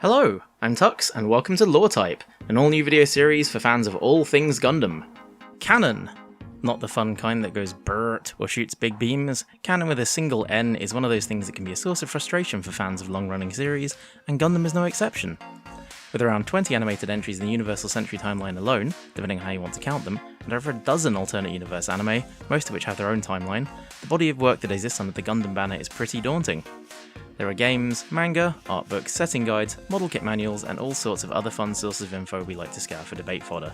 Hello, I'm Tux, and welcome to Lore Type, an all-new video series for fans of all things Gundam. Canon! Not the fun kind that goes BERT or shoots big beams. Canon with a single N is one of those things that can be a source of frustration for fans of long-running series, and Gundam is no exception. With around 20 animated entries in the Universal Century timeline alone, depending on how you want to count them, and over a dozen alternate universe anime, most of which have their own timeline, the body of work that exists under the Gundam banner is pretty daunting. There are games, manga, art books, setting guides, model kit manuals, and all sorts of other fun sources of info we like to scour for debate fodder.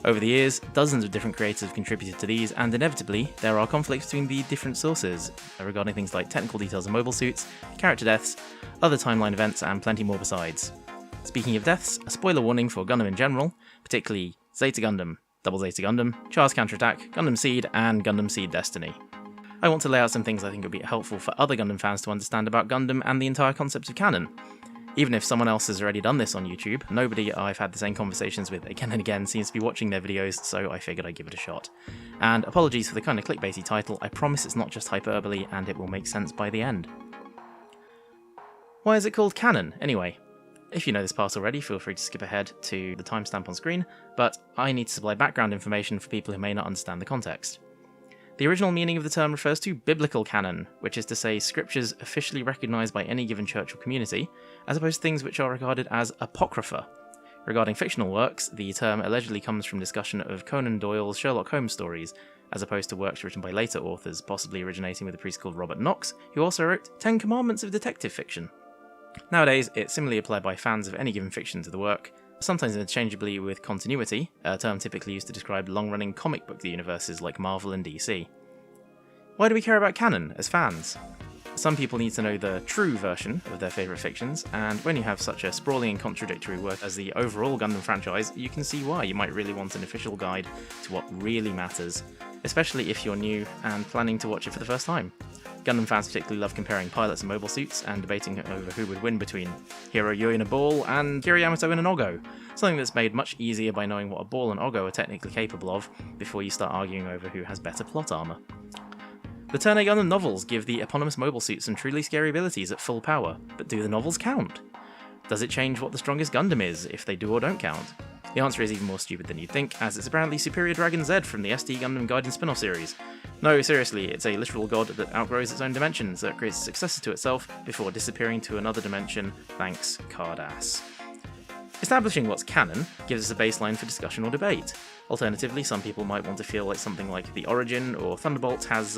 Over the years, dozens of different creators have contributed to these, and inevitably, there are conflicts between the different sources regarding things like technical details of mobile suits, character deaths, other timeline events, and plenty more besides. Speaking of deaths, a spoiler warning for Gundam in general, particularly Zeta Gundam, Double Zeta Gundam, Char's Counterattack, Gundam Seed, and Gundam Seed Destiny. I want to lay out some things I think would be helpful for other Gundam fans to understand about Gundam and the entire concept of canon. Even if someone else has already done this on YouTube, nobody I've had the same conversations with again and again seems to be watching their videos, so I figured I'd give it a shot. And apologies for the kind of clickbaity title, I promise it's not just hyperbole and it will make sense by the end. Why is it called canon, anyway? If you know this part already, feel free to skip ahead to the timestamp on screen, but I need to supply background information for people who may not understand the context. The original meaning of the term refers to biblical canon, which is to say scriptures officially recognised by any given church or community, as opposed to things which are regarded as apocrypha. Regarding fictional works, the term allegedly comes from discussion of Conan Doyle's Sherlock Holmes stories, as opposed to works written by later authors, possibly originating with a priest called Robert Knox, who also wrote 10 Commandments of detective fiction. Nowadays, it's similarly applied by fans of any given fiction to the work, sometimes interchangeably with continuity, a term typically used to describe long-running comic book universes like Marvel and DC. Why do we care about canon as fans? Some people need to know the true version of their favourite fictions, and when you have such a sprawling and contradictory work as the overall Gundam franchise, you can see why you might really want an official guide to what really matters, especially if you're new and planning to watch it for the first time. Gundam fans particularly love comparing pilots and mobile suits and debating over who would win between Hiro Yui in a ball and Kira Yamato in an Ogo, something that's made much easier by knowing what a ball and Ogo are technically capable of before you start arguing over who has better plot armour. The Turn A Gundam novels give the eponymous mobile suit some truly scary abilities at full power, but do the novels count? Does it change what the strongest Gundam is if they do or don't count? The answer is even more stupid than you'd think, as it's apparently Superior Dragon Z from the SD Gundam Gaiden spin-off series. No, seriously, it's a literal god that outgrows its own dimensions, that creates a successor to itself before disappearing to another dimension, thanks Cardass. Establishing what's canon gives us a baseline for discussion or debate. Alternatively, some people might want to feel like something like The Origin or Thunderbolt has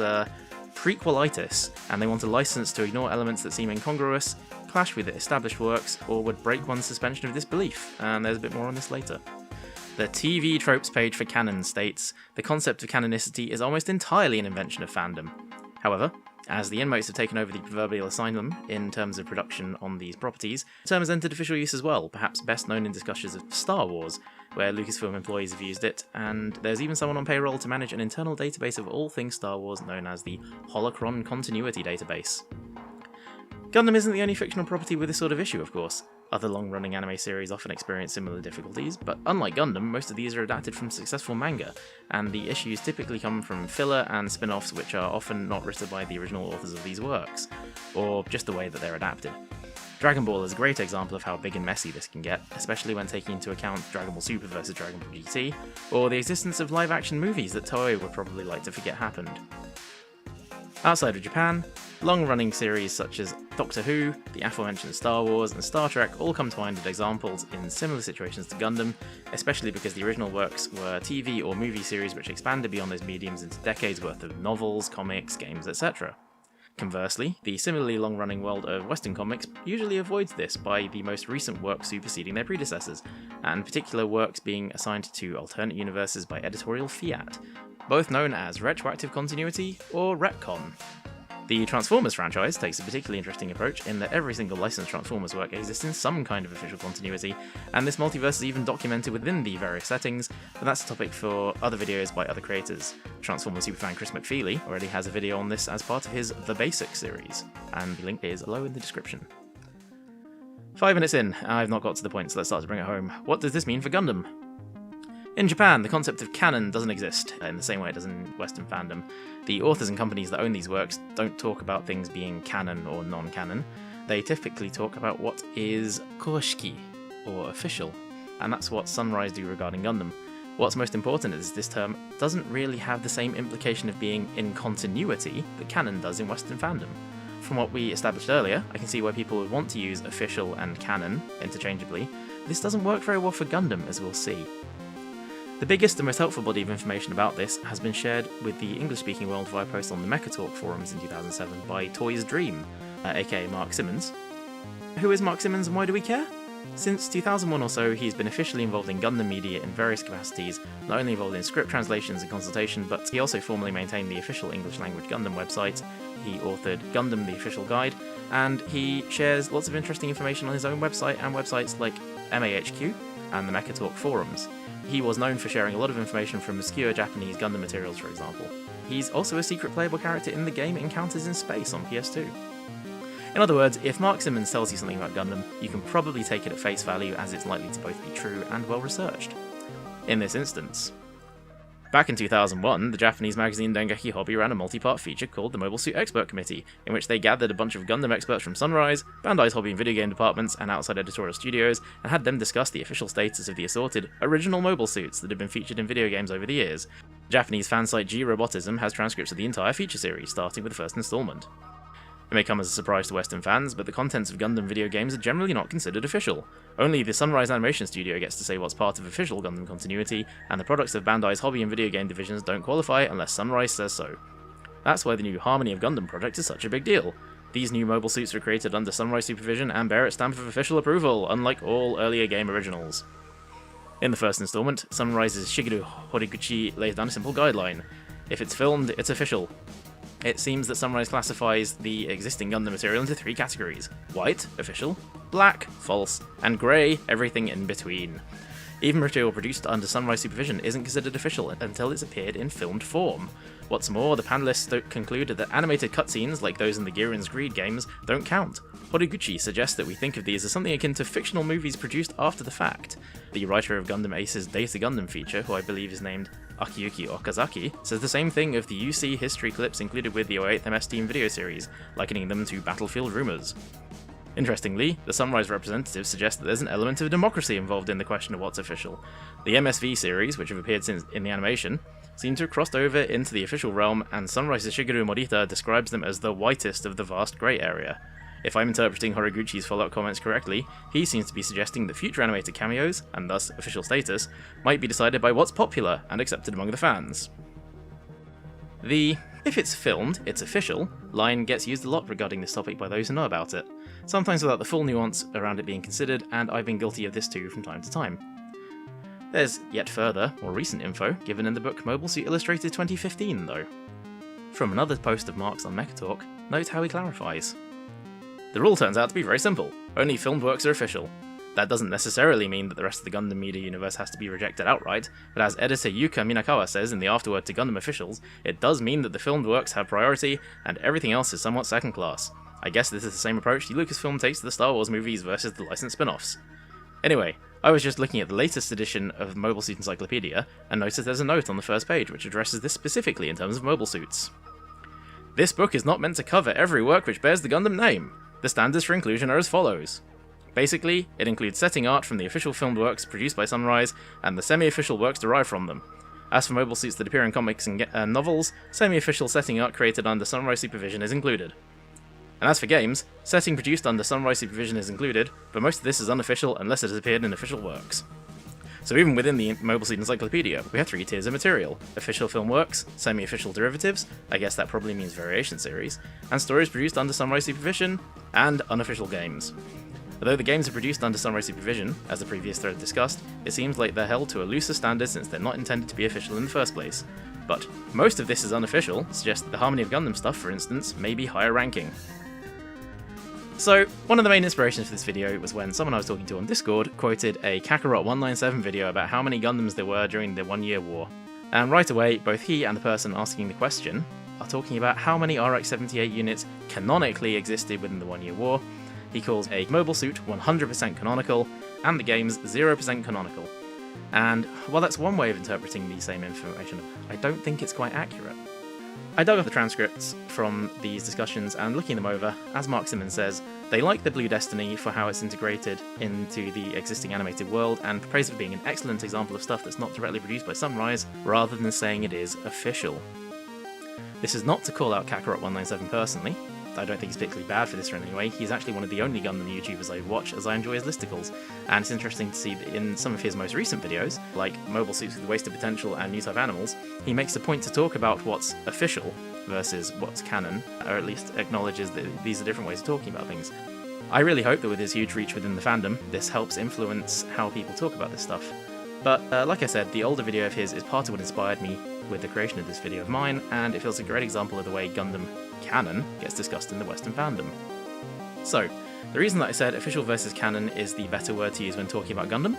prequelitis, and they want a license to ignore elements that seem incongruous, clash with established works, or would break one's suspension of disbelief, and there's a bit more on this later. The TV Tropes page for Canon states, the concept of canonicity is almost entirely an invention of fandom. However, as the inmates have taken over the proverbial asylum in terms of production on these properties, the term has entered official use as well, perhaps best known in discussions of Star Wars, where Lucasfilm employees have used it, and there's even someone on payroll to manage an internal database of all things Star Wars known as the Holocron Continuity Database. Gundam isn't the only fictional property with this sort of issue, of course. Other long-running anime series often experience similar difficulties, but unlike Gundam, most of these are adapted from successful manga, and the issues typically come from filler and spin-offs which are often not written by the original authors of these works, or just the way that they're adapted. Dragon Ball is a great example of how big and messy this can get, especially when taking into account Dragon Ball Super vs Dragon Ball GT, or the existence of live-action movies that Toei would probably like to forget happened. Outside of Japan, long-running series such as Doctor Who, the aforementioned Star Wars, and Star Trek all come to mind as examples in similar situations to Gundam, especially because the original works were TV or movie series which expanded beyond those mediums into decades worth of novels, comics, games, etc. Conversely, the similarly long-running world of Western comics usually avoids this by the most recent works superseding their predecessors, and particular works being assigned to alternate universes by editorial fiat, both known as retroactive continuity or retcon. The Transformers franchise takes a particularly interesting approach in that every single licensed Transformers work exists in some kind of official continuity, and this multiverse is even documented within the various settings, but that's a topic for other videos by other creators. Transformers superfan Chris McFeely already has a video on this as part of his The Basics series, and the link is below in the description. 5 minutes in, I've not got to the point, so let's start to bring it home. What does this mean for Gundam? In Japan, the concept of canon doesn't exist in the same way it does in Western fandom. The authors and companies that own these works don't talk about things being canon or non-canon, they typically talk about what is koshiki, or official, and that's what Sunrise do regarding Gundam. What's most important is this term doesn't really have the same implication of being in continuity that canon does in Western fandom. From what we established earlier, I can see why people would want to use official and canon interchangeably. This doesn't work very well for Gundam, as we'll see. The biggest and most helpful body of information about this has been shared with the English-speaking world via posts on the Mechatalk forums in 2007 by Toys Dream, aka Mark Simmons. Who is Mark Simmons and why do we care? Since 2001 or so, he's been officially involved in Gundam media in various capacities, not only involved in script translations and consultation, but he also formerly maintained the official English-language Gundam website, he authored Gundam the Official Guide, and he shares lots of interesting information on his own website and websites like MAHQ and the Mechatalk forums. He was known for sharing a lot of information from obscure Japanese Gundam materials, for example. He's also a secret playable character in the game Encounters in Space on PS2. In other words, if Mark Simmons tells you something about Gundam, you can probably take it at face value as it's likely to both be true and well researched. In this instance. Back in 2001, the Japanese magazine Dengeki Hobby ran a multi-part feature called the Mobile Suit Expert Committee, in which they gathered a bunch of Gundam experts from Sunrise, Bandai's hobby and video game departments, and outside editorial studios, and had them discuss the official status of the assorted original mobile suits that had been featured in video games over the years. The Japanese fan site G-Robotism has transcripts of the entire feature series, starting with the first installment. It may come as a surprise to Western fans, but the contents of Gundam video games are generally not considered official. Only the Sunrise Animation Studio gets to say what's part of official Gundam continuity, and the products of Bandai's hobby and video game divisions don't qualify unless Sunrise says so. That's why the new Harmony of Gundam project is such a big deal. These new mobile suits were created under Sunrise supervision and bear its stamp of official approval, unlike all earlier game originals. In the first installment, Sunrise's Shigeru Horiguchi lays down a simple guideline. If it's filmed, it's official. It seems that Sunrise classifies the existing Gundam material into 3 categories: white, official, black, false, and grey, everything in between. Even material produced under Sunrise supervision isn't considered official until it's appeared in filmed form. What's more, the panelists concluded that animated cutscenes, like those in the Girin's Greed games, don't count. Horiguchi suggests that we think of these as something akin to fictional movies produced after the fact. The writer of Gundam Ace's Data Gundam feature, who I believe is named Akiyuki Okazaki, says the same thing of the UC history clips included with the 08th MS Team video series, likening them to Battlefield rumours. Interestingly, the Sunrise representatives suggest that there's an element of democracy involved in the question of what's official. The MSV series, which have appeared since in the animation, seem to have crossed over into the official realm, and Sunrise's Shigeru Morita describes them as the whitest of the vast grey area. If I'm interpreting Horiguchi's follow-up comments correctly, he seems to be suggesting that future animated cameos, and thus official status, might be decided by what's popular and accepted among the fans. The "if it's filmed, it's official" line gets used a lot regarding this topic by those who know about it, sometimes without the full nuance around it being considered, and I've been guilty of this too from time to time. There's yet further, more recent info given in the book Mobile Suit Illustrated 2015 though. From another post of Mark's on Mechatalk, note how he clarifies. The rule turns out to be very simple. Only filmed works are official. That doesn't necessarily mean that the rest of the Gundam media universe has to be rejected outright, but as editor Yuka Minakawa says in the afterword to Gundam officials, it does mean that the filmed works have priority, and everything else is somewhat second class. I guess this is the same approach Lucasfilm takes to the Star Wars movies versus the licensed spin-offs. Anyway, I was just looking at the latest edition of Mobile Suit Encyclopedia, and noticed there's a note on the first page which addresses this specifically in terms of mobile suits. This book is not meant to cover every work which bears the Gundam name. The standards for inclusion are as follows. Basically, it includes setting art from the official filmed works produced by Sunrise, and the semi-official works derived from them. As for mobile suits that appear in comics and novels, semi-official setting art created under Sunrise supervision is included. And as for games, setting produced under Sunrise supervision is included, but most of this is unofficial unless it has appeared in official works. So even within the Mobile Suit Encyclopedia, we have 3 tiers of material: official film works, semi-official derivatives, I guess that probably means variation series, and stories produced under Sunrise supervision, and unofficial games. Although the games are produced under Sunrise supervision, as the previous thread discussed, it seems like they're held to a looser standard since they're not intended to be official in the first place. But most of this is unofficial, suggests that the Harmony of Gundam stuff, for instance, may be higher ranking. So, one of the main inspirations for this video was when someone I was talking to on Discord quoted a Kakarot197 video about how many Gundams there were during the 1 Year War. And right away, both he and the person asking the question are talking about how many RX-78 units canonically existed within the 1 Year War. He calls a mobile suit 100% canonical, and the games 0% canonical. And while that's one way of interpreting the same information, I don't think it's quite accurate. I dug up the transcripts from these discussions, and looking them over, as Mark Simmons says, They like the Blue Destiny for how it's integrated into the existing animated world, and praise it for being an excellent example of stuff that's not directly produced by Sunrise, rather than saying it is official. This is not to call out Kakarot197 personally. I don't think he's particularly bad for this in any way. He's actually one of the only Gundam YouTubers I watch, as I enjoy his listicles, and it's interesting to see that in some of his most recent videos, like Mobile Suits with Wasted Potential and New Type Animals, he makes a point to talk about what's official versus what's canon, or at least acknowledges that these are different ways of talking about things. I really hope that with his huge reach within the fandom, this helps influence how people talk about this stuff. But like I said, the older video of his is part of what inspired me with the creation of this video of mine, and it feels a great example of the way Gundam canon gets discussed in the Western fandom. So, the reason that I said official versus canon is the better word to use when talking about Gundam.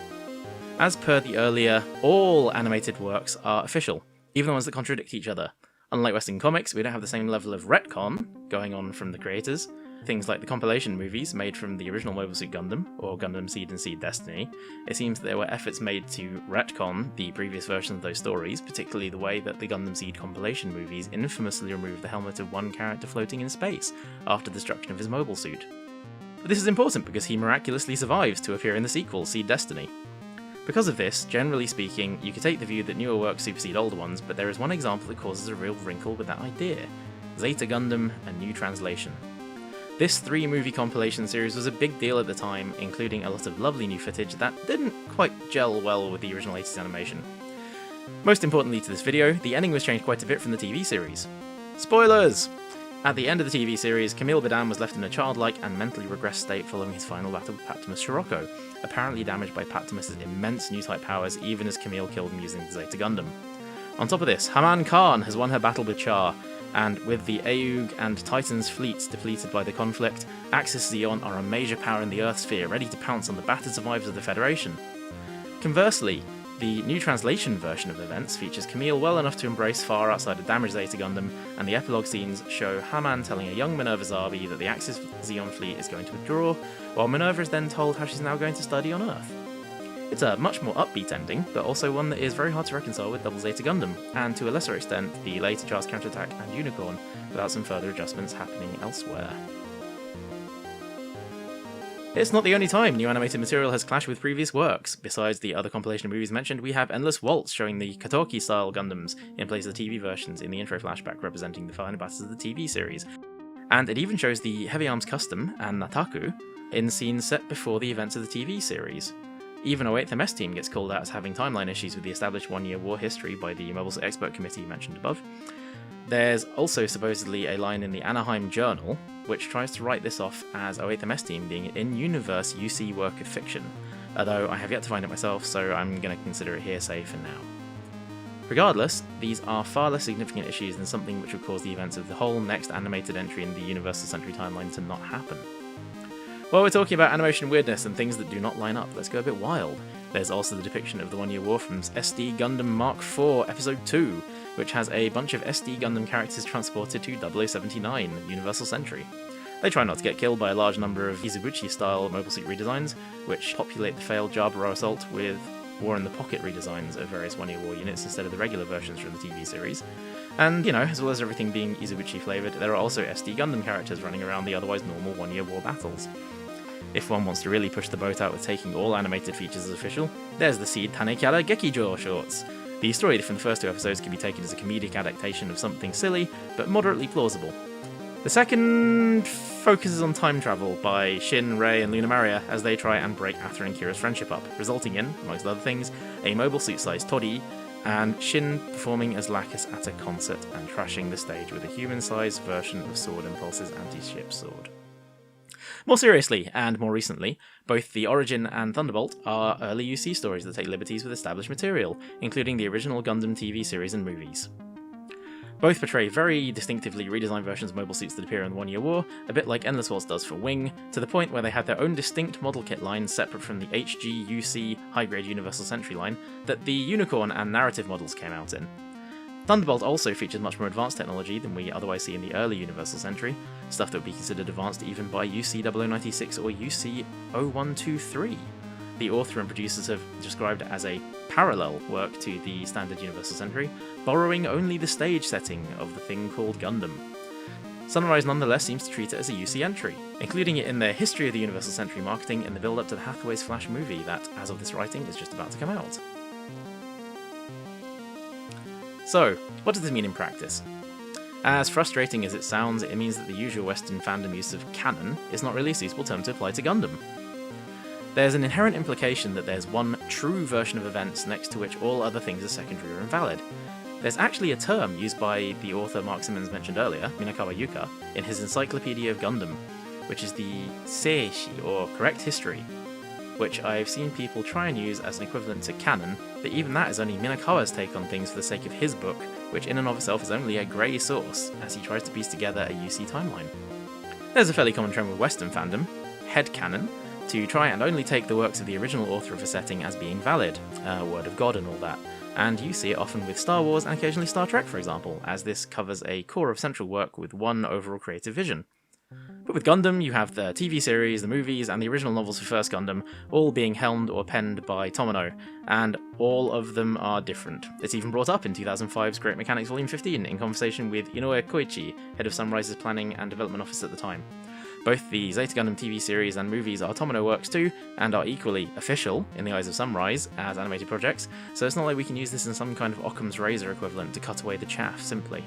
As per the earlier, all animated works are official, even the ones that contradict each other. Unlike Western comics, we don't have the same level of retcon going on from the creators. Things like the compilation movies made from the original Mobile Suit Gundam, or Gundam Seed and Seed Destiny, it seems that there were efforts made to retcon the previous versions of those stories, particularly the way that the Gundam Seed compilation movies infamously removed the helmet of one character floating in space after the destruction of his mobile suit. But this is important because he miraculously survives to appear in the sequel, Seed Destiny. Because of this, generally speaking, you could take the view that newer works supersede older ones, but there is one example that causes a real wrinkle with that idea: Zeta Gundam, A New Translation. This 3-movie compilation series was a big deal at the time, including a lot of lovely new footage that didn't quite gel well with the original 80s animation. Most importantly to this video, the ending was changed quite a bit from the TV series. Spoilers! At the end of the TV series, Camille Badan was left in a childlike and mentally regressed state following his final battle with Pattimus Scirocco, apparently damaged by Pattimus' immense new type powers even as Camille killed him using the Zeta Gundam. On top of this, Haman Khan has won her battle with Char, and with the Aoug and Titan's fleets depleted by the conflict, Axis Zeon are a major power in the Earth sphere, ready to pounce on the battered survivors of the Federation. Conversely, the New Translation version of events features Camille well enough to embrace far outside a damaged Zeta Gundam, and the epilogue scenes show Haman telling a young Minerva Zabi that the Axis Zeon fleet is going to withdraw, while Minerva is then told how she's now going to study on Earth. It's a much more upbeat ending, but also one that is very hard to reconcile with Double Zeta Gundam, and to a lesser extent, the later Char's Counterattack and Unicorn, without some further adjustments happening elsewhere. It's not the only time new animated material has clashed with previous works. Besides the other compilation movies mentioned, we have Endless Waltz showing the Katoki-style Gundams in place of the TV versions in the intro flashback representing the final battles of the TV series. And it even shows the Heavy Arms Custom and Nataku in scenes set before the events of the TV series. Even 08th MS Team gets called out as having timeline issues with the established one-year war history by the Mobile Suit Expert Committee mentioned above. There's also supposedly a line in the Anaheim Journal which tries to write this off as 08th MS Team being an in-universe UC work of fiction, although I have yet to find it myself, so I'm going to consider it hearsay for now. Regardless, these are far less significant issues than something which would cause the events of the whole next animated entry in the Universal Century timeline to not happen. While we're talking about animation weirdness and things that do not line up, let's go a bit wild. There's also the depiction of the one-year war from SD Gundam Mark IV Episode 2, which has a bunch of SD Gundam characters transported to 0079, Universal Century. They try not to get killed by a large number of Izubuchi-style mobile suit redesigns, which populate the failed Jaburo Assault with War in the Pocket redesigns of various one-year war units instead of the regular versions from the TV series. And, as well as everything being Izubuchi flavoured, there are also SD Gundam characters running around the otherwise normal one-year war battles. If one wants to really push the boat out with taking all animated features as official, there's the Seed Tanekyara Gekijo shorts. The story from the first 2 episodes can be taken as a comedic adaptation of something silly, but moderately plausible. The second focuses on time travel by Shin, Rei, and Luna Maria as they try and break Ather and Kira's friendship up, resulting in, amongst other things, a mobile suit-sized Tori, and Shin performing as Lacus at a concert and trashing the stage with a human-sized version of Sword Impulse's anti-ship sword. More seriously, and more recently, both The Origin and Thunderbolt are early UC stories that take liberties with established material, including the original Gundam TV series and movies. Both portray very distinctively redesigned versions of mobile suits that appear in the one-year war, a bit like Endless Waltz does for Wing, to the point where they had their own distinct model kit line separate from the HG, UC, high-grade Universal Century line that the Unicorn and Narrative models came out in. Thunderbolt also features much more advanced technology than we otherwise see in the early Universal Century, stuff that would be considered advanced even by UC 0096 or UC 0123. The author and producers have described it as a parallel work to the standard Universal Century, borrowing only the stage setting of the thing called Gundam. Sunrise nonetheless seems to treat it as a UC entry, including it in their History of the Universal Century marketing in the build-up to the Hathaway's Flash movie that, as of this writing, is just about to come out. So, what does this mean in practice? As frustrating as it sounds, it means that the usual Western fandom use of canon is not really a suitable term to apply to Gundam. There's an inherent implication that there's one true version of events next to which all other things are secondary or invalid. There's actually a term used by the author Mark Simmons mentioned earlier, Minakawa Yuka, in his Encyclopedia of Gundam, which is the seishi, or correct history, which I've seen people try and use as an equivalent to canon, but even that is only Minakawa's take on things for the sake of his book, which in and of itself is only a grey source, as he tries to piece together a UC timeline. There's a fairly common trend with Western fandom, headcanon, to try and only take the works of the original author of a setting as being valid, word of God and all that, and you see it often with Star Wars and occasionally Star Trek, for example, as this covers a core of central work with one overall creative vision. But with Gundam, you have the TV series, the movies, and the original novels for First Gundam, all being helmed or penned by Tomino, and all of them are different. It's even brought up in 2005's Great Mechanics Volume 15 in conversation with Inoue Koichi, head of Sunrise's Planning and Development Office at the time. Both the Zeta Gundam TV series and movies are Tomino works too, and are equally official in the eyes of Sunrise as animated projects, so it's not like we can use this in some kind of Occam's razor equivalent to cut away the chaff, simply.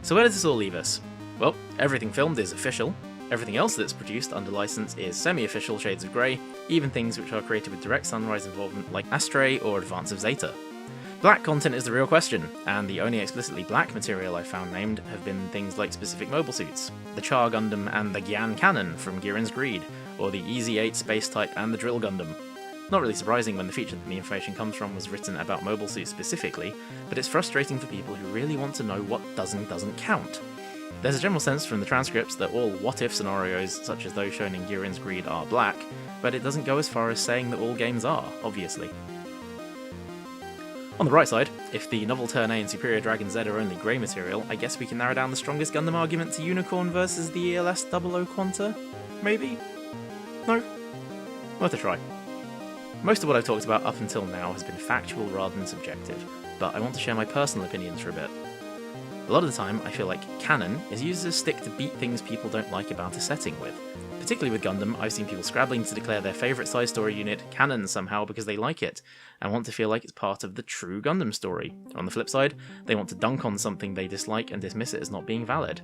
So where does this all leave us? Well, everything filmed is official, everything else that's produced under license is semi-official shades of grey, even things which are created with direct Sunrise involvement like Astray or Advance of Zeta. Black content is the real question, and the only explicitly black material I've found named have been things like specific mobile suits, the Char Gundam and the Gyan Canon from Girin's Greed, or the EZ-8 Space Type and the Drill Gundam. Not really surprising when the feature that the information comes from was written about mobile suits specifically, but it's frustrating for people who really want to know what does and doesn't count. There's a general sense from the transcripts that all what-if scenarios, such as those shown in Girin's Greed, are black, but it doesn't go as far as saying that all games are, obviously. On the bright side, if the novel Turn A and Superior Dragon Z are only grey material, I guess we can narrow down the strongest Gundam argument to Unicorn versus the ELS 00 Quanta? Maybe? No? Worth a try. Most of what I've talked about up until now has been factual rather than subjective, but I want to share my personal opinions for a bit. A lot of the time, I feel like canon is used as a stick to beat things people don't like about a setting with. Particularly with Gundam, I've seen people scrabbling to declare their favourite side story unit canon somehow because they like it, and want to feel like it's part of the true Gundam story. On the flip side, they want to dunk on something they dislike and dismiss it as not being valid.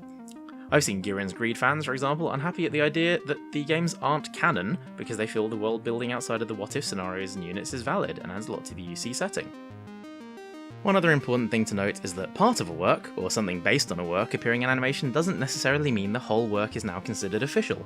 I've seen Girin's Greed fans, for example, unhappy at the idea that the games aren't canon because they feel the world building outside of the what-if scenarios and units is valid and adds a lot to the UC setting. One other important thing to note is that part of a work, or something based on a work, appearing in animation doesn't necessarily mean the whole work is now considered official.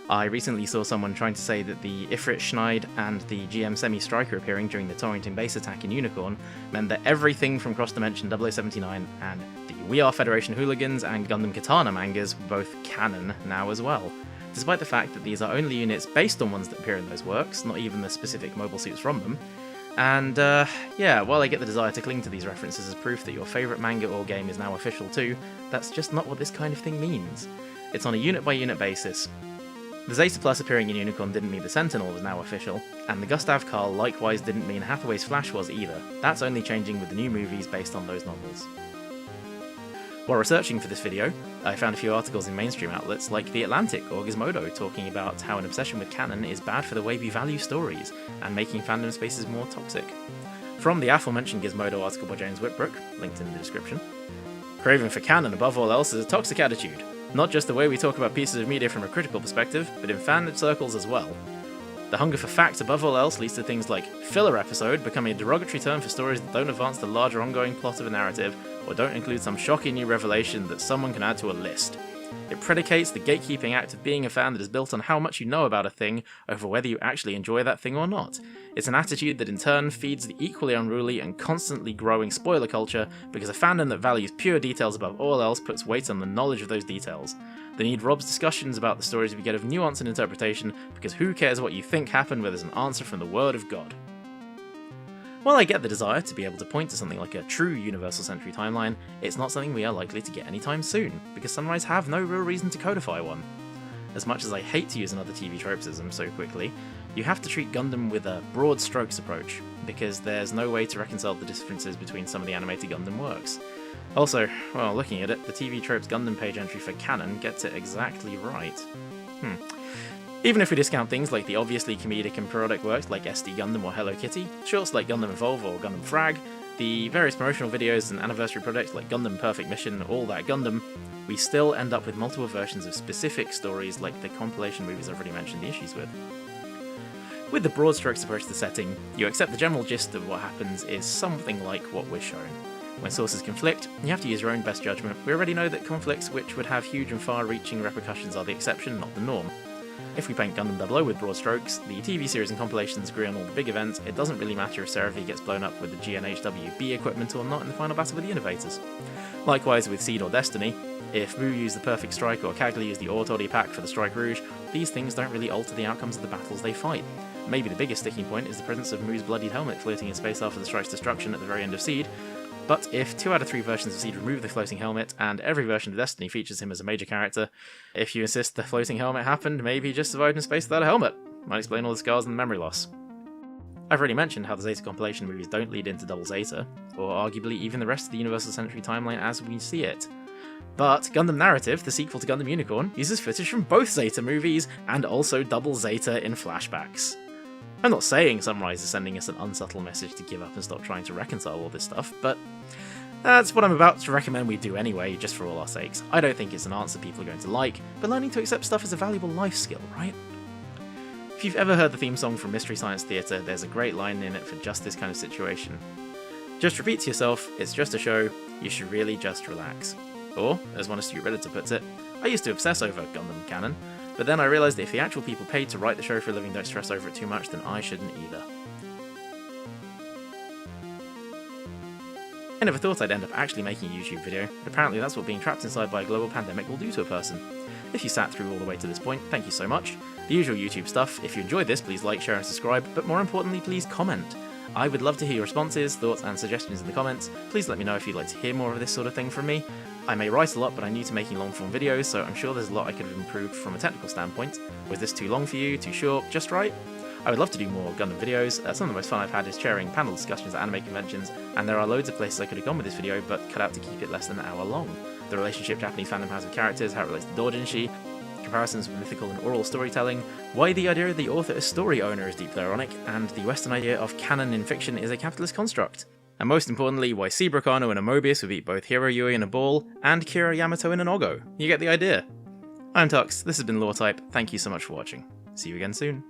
I recently saw someone trying to say that the Ifrit Schneid and the GM Semi-Striker appearing during the Torrington base attack in Unicorn meant that everything from Cross Dimension 0079 and the We Are Federation Hooligans and Gundam Katana mangas were both canon now as well, despite the fact that these are only units based on ones that appear in those works, not even the specific mobile suits from them. And yeah, while I get the desire to cling to these references as proof that your favourite manga or game is now official too, that's just not what this kind of thing means. It's on a unit-by-unit basis. The Zeta Plus appearing in Unicorn didn't mean the Sentinel was now official, and the Gustav Karl likewise didn't mean Hathaway's Flash was either. That's only changing with the new movies based on those novels. While researching for this video, I found a few articles in mainstream outlets like The Atlantic or Gizmodo talking about how an obsession with canon is bad for the way we value stories, and making fandom spaces more toxic. From the aforementioned Gizmodo article by James Whitbrook, linked in the description, craving for canon above all else is a toxic attitude. Not just the way we talk about pieces of media from a critical perspective, but in fandom circles as well. The hunger for facts above all else leads to things like filler episode becoming a derogatory term for stories that don't advance the larger ongoing plot of a narrative, or don't include some shocking new revelation that someone can add to a list. It predicates the gatekeeping act of being a fan that is built on how much you know about a thing over whether you actually enjoy that thing or not. It's an attitude that in turn feeds the equally unruly and constantly growing spoiler culture, because a fandom that values pure details above all else puts weight on the knowledge of those details. The need robs discussions about the stories we get of nuance and interpretation, because who cares what you think happened where there's an answer from the Word of God. While I get the desire to be able to point to something like a true Universal Century timeline, it's not something we are likely to get anytime soon, because Sunrise have no real reason to codify one. As much as I hate to use another TV tropesism so quickly, you have to treat Gundam with a broad strokes approach. because there's no way to reconcile the differences between some of the animated Gundam works. Also, well, looking at it, the TV Tropes Gundam page entry for Canon gets it exactly right. Even if we discount things like the obviously comedic and parodic works like SD Gundam or Hello Kitty, shorts like Gundam Evolve or Gundam Frag, the various promotional videos and anniversary projects like Gundam Perfect Mission, All That Gundam, we still end up with multiple versions of specific stories like the compilation movies I've already mentioned the issues with. With the broad strokes approach to the setting, you accept the general gist of what happens is something like what we're shown. When sources conflict, you have to use your own best judgment. We already know that conflicts which would have huge and far-reaching repercussions are the exception, not the norm. If we paint Gundam 00 with broad strokes, the TV series and compilations agree on all the big events, it doesn't really matter if Seraphy gets blown up with the GNHWB equipment or not in the final battle with the Innovators. Likewise with Seed or Destiny, if Mu used the Perfect Strike or Kagli used the Authority Pack for the Strike Rouge, these things don't really alter the outcomes of the battles they fight. Maybe the biggest sticking point is the presence of Mu's bloodied helmet floating in space after the Strike's destruction at the very end of Seed, but if 2 out of 3 versions of Seed remove the floating helmet, and every version of Destiny features him as a major character, if you insist the floating helmet happened, maybe he just survived in space without a helmet. Might explain all the scars and the memory loss. I've already mentioned how the Zeta compilation movies don't lead into Double Zeta, or arguably even the rest of the Universal Century timeline as we see it. But Gundam Narrative, the sequel to Gundam Unicorn, uses footage from both Zeta movies, and also Double Zeta in flashbacks. I'm not saying Sunrise is sending us an unsubtle message to give up and stop trying to reconcile all this stuff, but that's what I'm about to recommend we do anyway, just for all our sakes. I don't think it's an answer people are going to like, but learning to accept stuff is a valuable life skill, right? If you've ever heard the theme song from Mystery Science Theater, there's a great line in it for just this kind of situation. Just repeat to yourself, it's just a show, you should really just relax. Or, as one astute Redditor puts it, I used to obsess over Gundam canon, but then I realised that if the actual people paid to write the show for a living don't stress over it too much, then I shouldn't either. I never thought I'd end up actually making a YouTube video, but apparently that's what being trapped inside by a global pandemic will do to a person. If you sat through all the way to this point, thank you so much. The usual YouTube stuff, if you enjoyed this, please like, share and subscribe, but more importantly, please comment. I would love to hear your responses, thoughts and suggestions in the comments. Please let me know if you'd like to hear more of this sort of thing from me. I may write a lot, but I'm new to making long-form videos, so I'm sure there's a lot I could have improved from a technical standpoint. Was this too long for you, too short, just right? I would love to do more Gundam videos. Some of the most fun I've had is chairing panel discussions at anime conventions, and there are loads of places I could have gone with this video, but cut out to keep it less than an hour long. The relationship Japanese fandom has with characters, how it relates to doujinshi, comparisons with mythical and oral storytelling, why the idea of the author as story owner is deeply ironic, and the Western idea of canon in fiction is a capitalist construct. And most importantly, why Zebra Kano and a Mobius would beat both Hiro Yui in a ball, and Kira Yamato in an Ogo. You get the idea. I'm Tux, this has been Lore Type, thank you so much for watching. See you again soon.